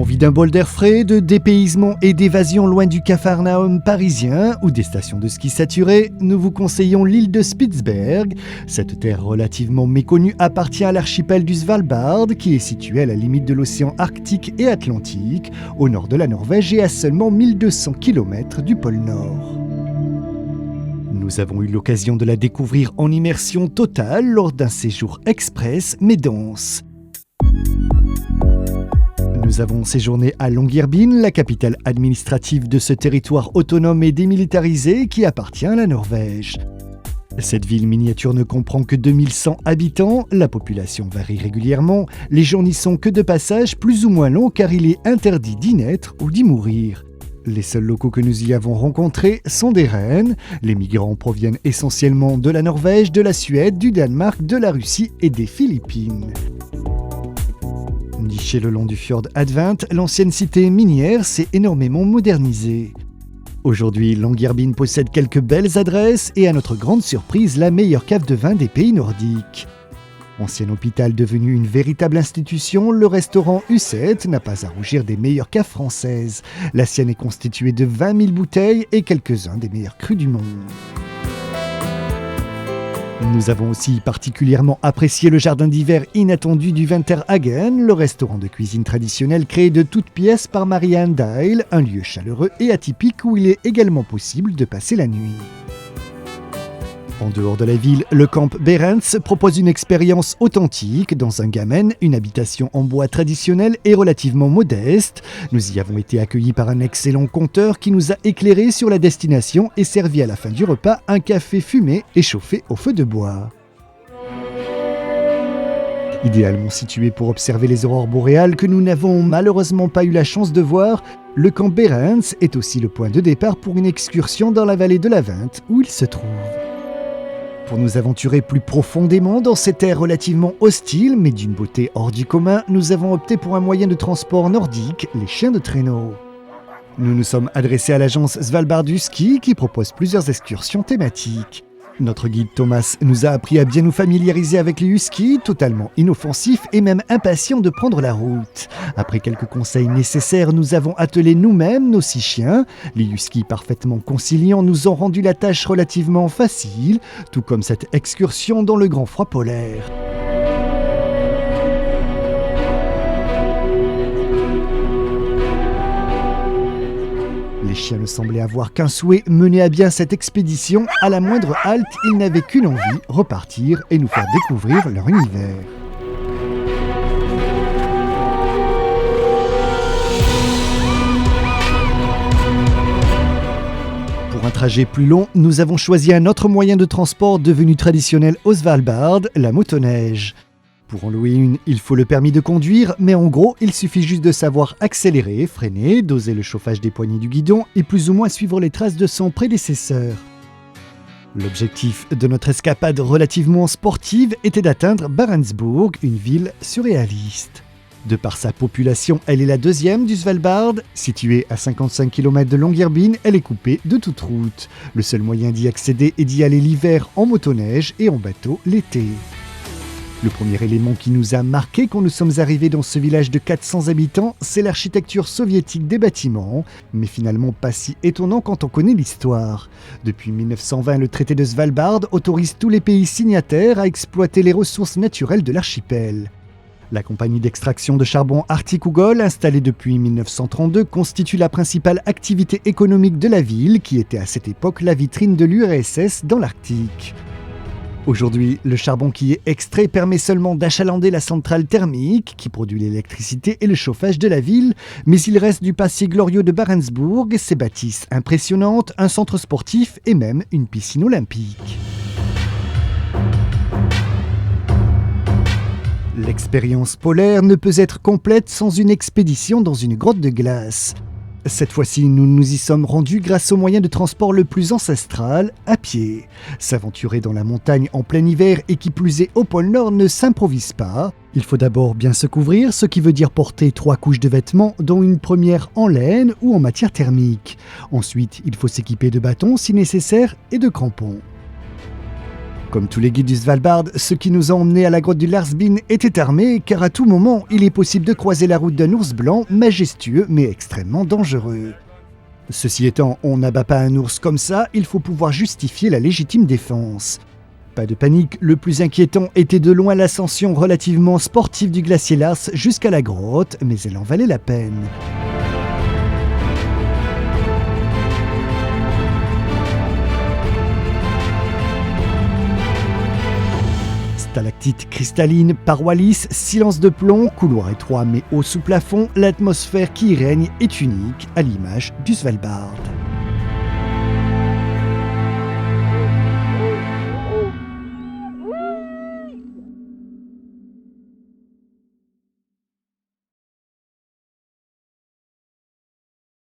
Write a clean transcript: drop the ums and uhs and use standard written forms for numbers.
Envie d'un bol d'air frais, de dépaysement et d'évasion loin du capharnaüm parisien ou des stations de ski saturées, nous vous conseillons l'île de Spitsberg. Cette terre relativement méconnue appartient à l'archipel du Svalbard qui est situé à la limite de l'océan Arctique et Atlantique, au nord de la Norvège et à seulement 1200 km du pôle Nord. Nous avons eu l'occasion de la découvrir en immersion totale lors d'un séjour express mais dense. Nous avons séjourné à Longyearbyen, la capitale administrative de ce territoire autonome et démilitarisé qui appartient à la Norvège. Cette ville miniature ne comprend que 2100 habitants, la population varie régulièrement, les jours n'y sont que de passage plus ou moins longs car il est interdit d'y naître ou d'y mourir. Les seuls locaux que nous y avons rencontrés sont des rennes. Les migrants proviennent essentiellement de la Norvège, de la Suède, du Danemark, de la Russie et des Philippines. Nichée le long du fjord Advent, l'ancienne cité minière s'est énormément modernisée. Aujourd'hui, Longyearbyen possède quelques belles adresses et à notre grande surprise, la meilleure cave de vin des pays nordiques. Ancien hôpital devenu une véritable institution, le restaurant U7 n'a pas à rougir des meilleures caves françaises. La sienne est constituée de 20 000 bouteilles et quelques-uns des meilleurs crus du monde. Nous avons aussi particulièrement apprécié le jardin d'hiver inattendu du Vinterhagen, le restaurant de cuisine traditionnelle créé de toutes pièces par Marianne Dahl, un lieu chaleureux et atypique où il est également possible de passer la nuit. En dehors de la ville, le camp Berens propose une expérience authentique dans un gamen, une habitation en bois traditionnelle et relativement modeste. Nous y avons été accueillis par un excellent conteur qui nous a éclairés sur la destination et servi à la fin du repas un café fumé et chauffé au feu de bois. Idéalement situé pour observer les aurores boréales que nous n'avons malheureusement pas eu la chance de voir, le camp Berens est aussi le point de départ pour une excursion dans la vallée de la Vinte où il se trouve. Pour nous aventurer plus profondément dans cette terre relativement hostile, mais d'une beauté hors du commun, nous avons opté pour un moyen de transport nordique, les chiens de traîneau. Nous nous sommes adressés à l'agence Svalbard du ski qui propose plusieurs excursions thématiques. Notre guide Thomas nous a appris à bien nous familiariser avec les huskies, totalement inoffensifs et même impatients de prendre la route. Après quelques conseils nécessaires, nous avons attelé nous-mêmes nos 6 chiens. Les huskies parfaitement conciliants nous ont rendu la tâche relativement facile, tout comme cette excursion dans le grand froid polaire. Les chiens ne semblaient avoir qu'un souhait, mener à bien cette expédition. À la moindre halte, ils n'avaient qu'une envie, repartir et nous faire découvrir leur univers. Pour un trajet plus long, nous avons choisi un autre moyen de transport devenu traditionnel au Svalbard, la motoneige. Pour en louer une, il faut le permis de conduire, mais en gros, il suffit juste de savoir accélérer, freiner, doser le chauffage des poignées du guidon et plus ou moins suivre les traces de son prédécesseur. L'objectif de notre escapade relativement sportive était d'atteindre Barentsburg, une ville surréaliste. De par sa population, elle est la deuxième du Svalbard. Située à 55 km de Longyearbyen, elle est coupée de toute route. Le seul moyen d'y accéder est d'y aller l'hiver en motoneige et en bateau l'été. Le premier élément qui nous a marqué quand nous sommes arrivés dans ce village de 400 habitants, c'est l'architecture soviétique des bâtiments, mais finalement pas si étonnant quand on connaît l'histoire. Depuis 1920, le traité de Svalbard autorise tous les pays signataires à exploiter les ressources naturelles de l'archipel. La compagnie d'extraction de charbon Arctic Ugol, installée depuis 1932, constitue la principale activité économique de la ville, qui était à cette époque la vitrine de l'URSS dans l'Arctique. Aujourd'hui, le charbon qui est extrait permet seulement d'achalander la centrale thermique qui produit l'électricité et le chauffage de la ville, mais il reste du passé glorieux de Barentsburg, ses bâtisses impressionnantes, un centre sportif et même une piscine olympique. L'expérience polaire ne peut être complète sans une expédition dans une grotte de glace. Cette fois-ci, nous nous y sommes rendus grâce au moyen de transport le plus ancestral, à pied. S'aventurer dans la montagne en plein hiver et qui plus est au pôle Nord ne s'improvise pas. Il faut d'abord bien se couvrir, ce qui veut dire porter 3 couches de vêtements, dont une première en laine ou en matière thermique. Ensuite, il faut s'équiper de bâtons si nécessaire et de crampons. Comme tous les guides du Svalbard, ceux qui nous ont emmenés à la grotte du Larsbyn étaient armés, car à tout moment, il est possible de croiser la route d'un ours blanc, majestueux mais extrêmement dangereux. Ceci étant, on n'abat pas un ours comme ça, il faut pouvoir justifier la légitime défense. Pas de panique, le plus inquiétant était de loin l'ascension relativement sportive du glacier Lars jusqu'à la grotte, mais elle en valait la peine. Stalactites cristallines, parois lisses, silence de plomb, couloir étroit mais haut sous plafond, l'atmosphère qui y règne est unique à l'image du Svalbard.